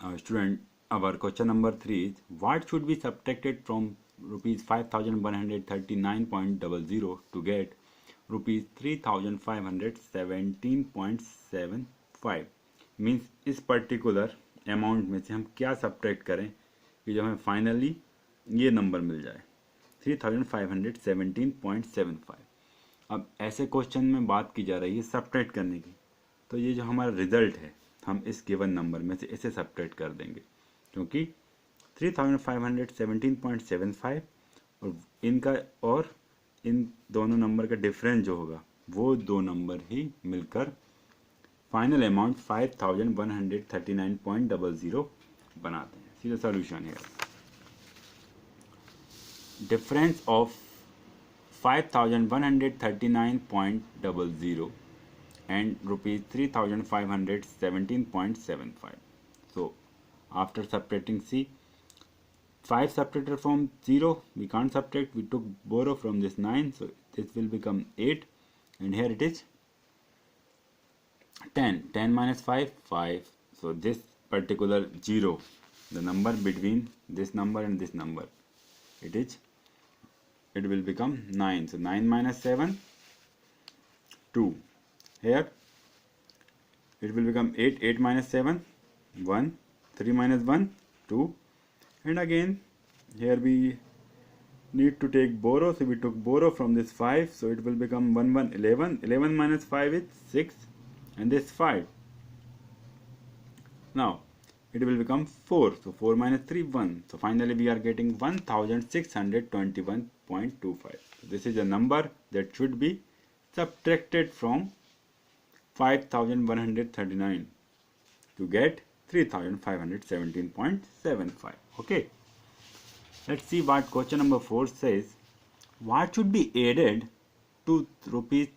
Student, our question number 3 is what should be subtracted from rupees 5139.00 to get rupees 3517.75 means इस particular amount में से हम क्या subtract करें कि जो हमें फाइनली ये नंबर मिल जाए 3517.75। अब ऐसे क्वेश्चन में बात की जा रही है सब्ट्रैक्ट करने की, तो ये जो हमारा रिजल्ट है हम इस गिवन नंबर में से इसे सब्ट्रैक्ट कर देंगे, क्योंकि 3517.75 और इनका और इन दोनों नंबर का डिफरेंस जो होगा वो दो नंबर ही मिलकर फाइनल अमाउंट 5139.00 बनाते हैं। सीधा सॉल्यूशन है, difference of 5139.00 and rupees 3517.75. So after subtracting C, 5 subtracted from 0, we can't subtract, we took borrow from this 9, so this will become 8, and here it is 10 minus 5, 5. So this particular 0, the number between this number and this number, it will become 9. So 9 minus 7, 2. Here it will become 8. 8 minus 7, 1. 3 minus 1, 2. And again here we need to take borrow, so we took borrow from this 5, so it will become 1 1 11. 11 minus 5 is 6, and this 5. Now it will become 4, so 4 minus 3, 1. So finally we are getting 1621.25. So this is a number that should be subtracted from 5139 to get 3517.75. Okay, let's see what question number 4 says. What should be added to rupees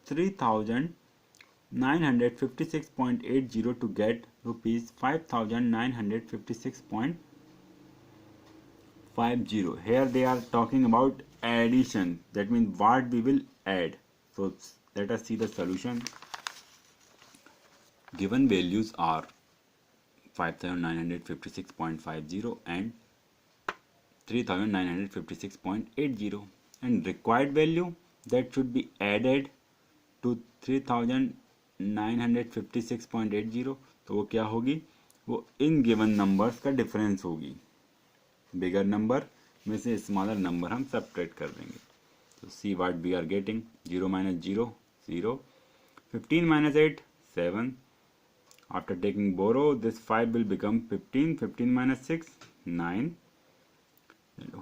3956.80 to get rupees 5956.50? Here they are talking about addition, that means what we will add. So let us see the solution. Given values are 5956.50 and 3956.80, and required value that should be added to 3956.80, तो वो क्या होगी, वो in given numbers का difference होगी। Bigger number में से smaller number हम सब्ट्रैक्ट कर देंगे। तो see what we are getting, 0 minus 0, 0. 15 minus 8, 7. After taking borrow, this 5 will become 15. 15 minus 6, 9.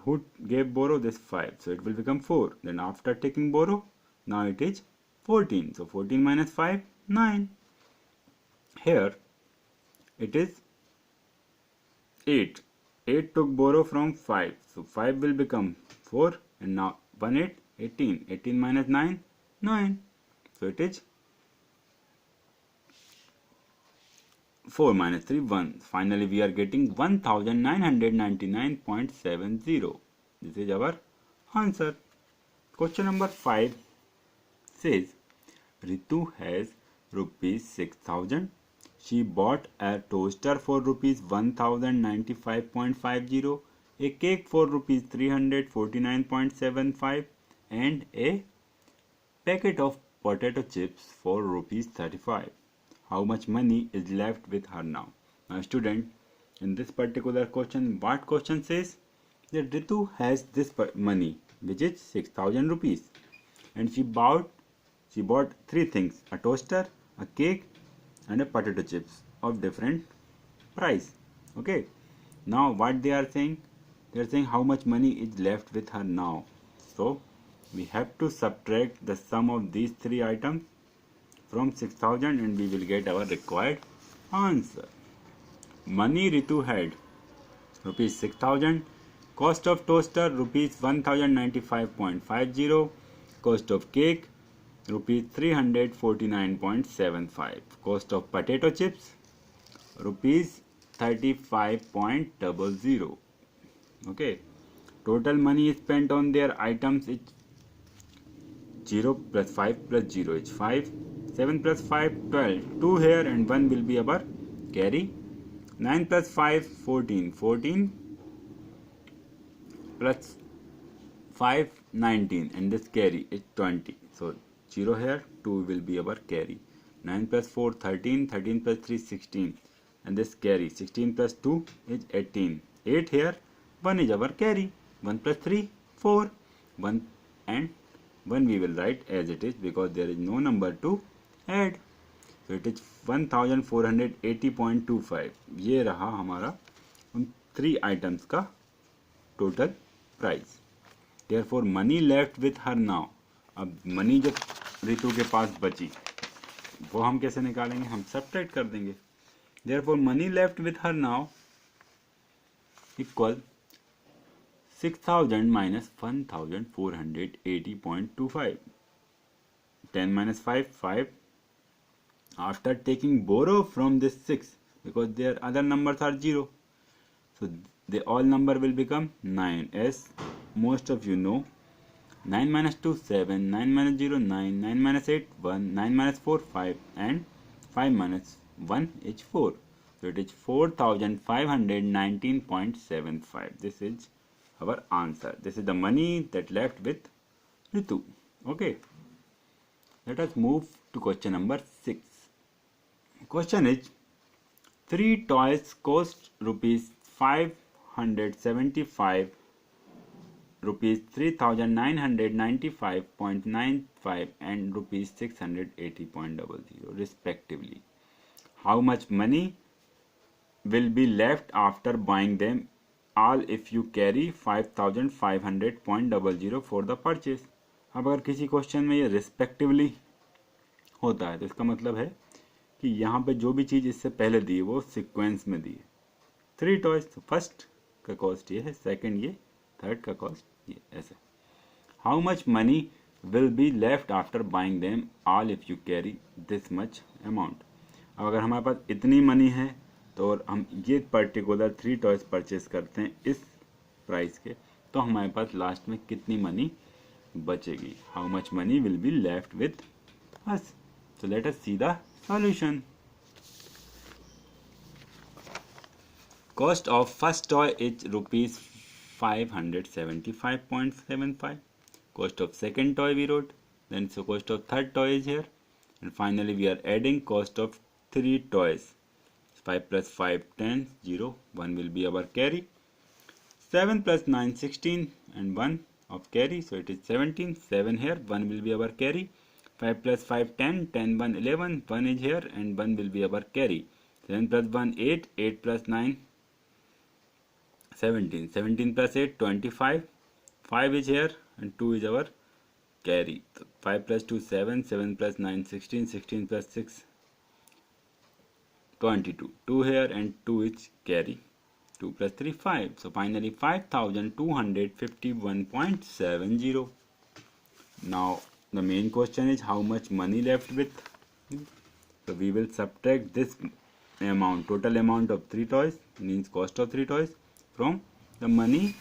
Who gave borrow? This 5. So it will become 4. Then after taking borrow, now it is 14. So 14 minus 5, 9. Here it is 8. 8 took borrow from 5. So 5 will become 4. And now 1 8, 18. 18 minus 9, 9. So it is 4 minus 3, 1. Finally, we are getting 1999.70. This is our answer. Question number 5 says, Ritu has rupees 6,000. She bought a toaster for rupees 1,095.50, a cake for rupees 349.75, and a packet of potato chips for rupees 35. How much money is left with her now? Now student, in this particular question, what question says that Ritu has this money, which is 6,000 rupees, and she bought 3 things: a toaster, a cake, and a potato chips of different price. Okay, now what they are saying, they are saying how much money is left with her now. So we have to subtract the sum of these 3 items from 6,000 and we will get our required answer. Money Ritu had rupees 6,000, cost of toaster rupees 1,095.50, cost of cake rupees 349.75, cost of potato chips rupees 35.00. Okay, total money spent on their items is 0 plus 5 plus 0 is 5. 7 plus 5, 12. 2 here and 1 will be our carry 9 plus 5 14, 14 plus 5 19, and this carry is 20, so 0 here, 2 will be our carry. 9 plus 4 13, 13 plus 3 16, and this carry 16 plus 2 is 18, 8 here, 1 is our carry. 1 plus 3 4, 1 and 1 we will write as it is because there is no number to add. So it is 1480.25. ये रहा हमारा उन 3 items का total price. Therefore money left with her now. अब money जो रितु के पास बची वो हम कैसे निकालेंगे, हम सब्ट्रैक्ट कर देंगे. Therefore money left with her now equal 6000 minus 1480.25. 10 minus 5 5. After taking borrow from this 6, because their other numbers are 0, so the all number will become 9. As most of you know, 9 minus 2 7, 9 minus 0 9, 9 minus 8 1, 9 minus 4 5, and 5 minus 1 is 4. So it is 4519.75. This is our answer. This is the money that left with Ritu. Okay, let us move to question number 6. Question is, 3 toys cost rupees 575, rupees 3995.95, and rupees 680.00 respectively. How much money will be left after buying them all if you carry 5500.00 for the purchase? अब अगर किसी question में ये respectively होता है तो इसका मतलब है कि यहाँ पे जो भी चीज़ इससे पहले दी है वो सीक्वेंस में दी है. 3 टॉयज, फर्स्ट का कॉस्ट ये है, सेकंड ये, थर्ड का कॉस्ट ये, ऐसे. How much money will be left after buying them all if you carry this much amount. अब अगर हमारे पास इतनी मनी है तो और हम ये पर्टिकुलर 3 टॉयज परचेज करते हैं इस प्राइस के, तो हमारे पास लास्ट में कितनी मनी बचेगी. How much money will be left with us. So let us see the solution. Cost of first toy is rupees 575.75. Cost of second toy we wrote. Then so cost of third toy is here. And finally we are adding cost of 3 toys. 5 plus 5 10, 0, 1 will be our carry. 7 plus 9 16 and 1 of carry. So it is 17. 7 here, 1 will be our carry. 5 plus 5 10, 10 1 11, 1 is here and 1 will be our carry. 7 plus 1 8, 8 plus 9 17, 17 plus 8 25, 5 is here and 2 is our carry. 5 plus 2 7, 7 plus 9 16, 16 plus 6 22, 2 here and 2 is carry. 2 plus 3 5. So finally 5251.70. Now the main question is how much money left with. So we will subtract this amount, total amount of 3 toys, means cost of 3 toys, from the money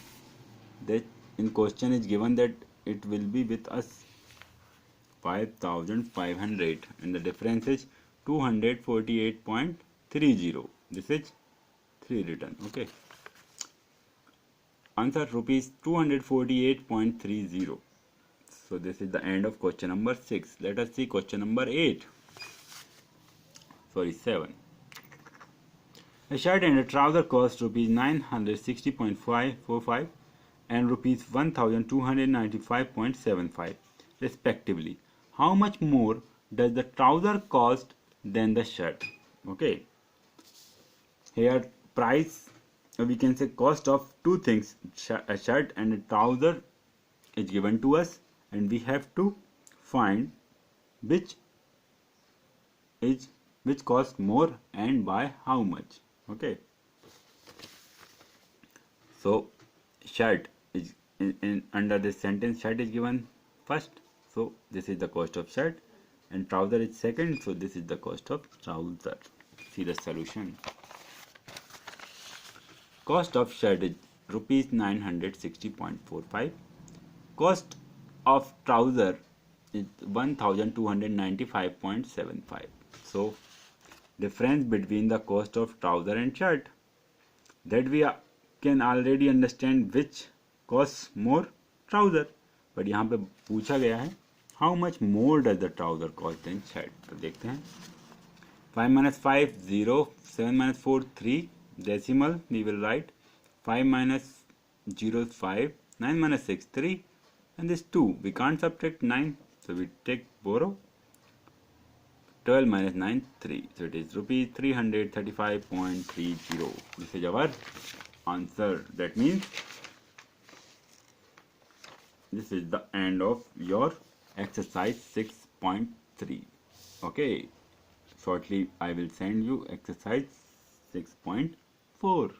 that in question is given that it will be with us 5500, and the difference is 248.30. This is 3 written. Okay, answer rupees 248.30. So this is the end of question number 6. Let us see question number 7. A shirt and a trouser cost rupees 960.545 and rupees 1295.75 respectively. How much more does the trouser cost than the shirt? Okay, here price, we can say cost of two things, a shirt and a trouser is given to us, and we have to find which costs more and by how much. Okay, so shirt is in under this sentence, shirt is given first, so this is the cost of shirt, and trouser is second, so this is the cost of trouser. See the solution. Cost of shirt is rupees 960.45. Cost of trouser is 1295.75. So difference between the cost of trouser and shirt that we can already understand which costs more, trouser. But यहाँ पे पूछा गया है how much more does the trouser cost than shirt. तो देखते हैं 5 minus 5 0, 7 minus 4 3, decimal we will write 5 minus 0 is 5, 9 minus 6 3, and this 2 we can't subtract 9, so we take borrow. 12 minus 9 3, so it is rupees 335.30. This is our answer. That means this is the end of your exercise 6.3. okay, shortly I will send you exercise 6.4.